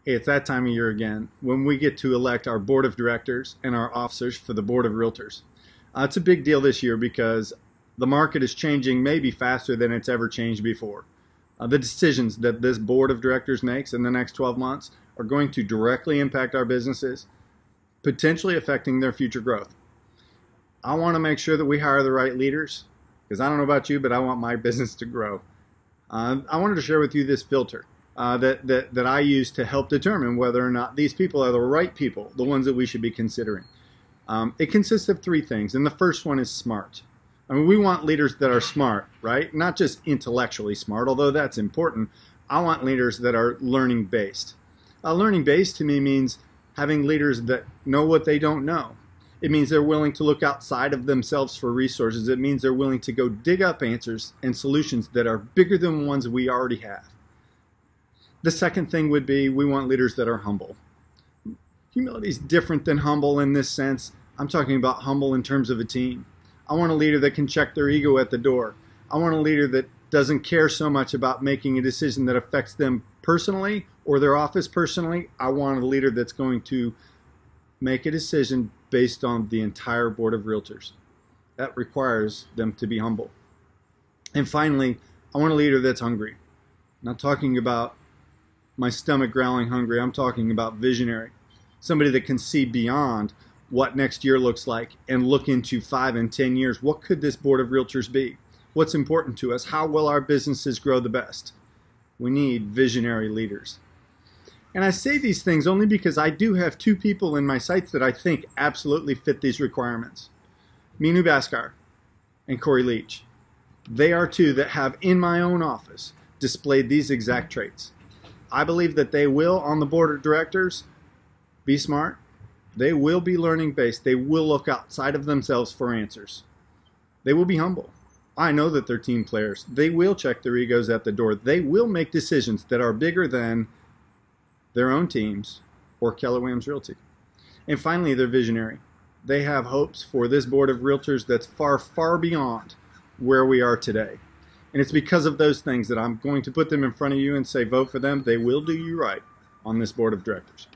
It's that time of year again when we get to elect our board of directors and our officers for the board of realtors. It's a big deal this year because the market is changing maybe faster than it's ever changed before. The decisions that this board of directors makes in the next 12 months are going to directly impact our businesses, potentially affecting their future growth. I want to make sure that we hire the right leaders because I don't know about you, but I want my business to grow. I wanted to share with you this filter that I use to help determine whether or not these people are the right people, the ones that we should be considering. It consists of three things, and the first one is smart. I mean, we want leaders that are smart, right? Not just intellectually smart, although that's important. I want leaders that are learning-based. Learning-based to me means having leaders that know what they don't know. It means they're willing to look outside of themselves for resources. It means they're willing to go dig up answers and solutions that are bigger than the ones we already have. The second thing would be we want leaders that are humble. Humility is different than humble in this sense. I'm talking about humble in terms of a team. I want a leader that can check their ego at the door. I want a leader that doesn't care so much about making a decision that affects them personally or their office personally. I want a leader that's going to make a decision based on the entire board of realtors. That requires them to be humble. And finally, I want a leader that's hungry. I'm not talking about my stomach growling hungry. I'm talking about visionary. Somebody that can see beyond what next year looks like and look into 5 and 10 years. What could this board of realtors be? What's important to us? How will our businesses grow the best? We need visionary leaders. And I say these things only because I do have two people in my sights that I think absolutely fit these requirements. Minu Bhaskar and Corey Leach. They are two that have in my own office displayed these exact traits. I believe that they will, on the board of directors, be smart. They will be learning-based. They will look outside of themselves for answers. They will be humble. I know that they're team players. They will check their egos at the door. They will make decisions that are bigger than their own teams or Keller Williams Realty. And finally, they're visionary. They have hopes for this board of realtors that's far, far beyond where we are today. And it's because of those things that I'm going to put them in front of you and say, vote for them. They will do you right on this board of directors.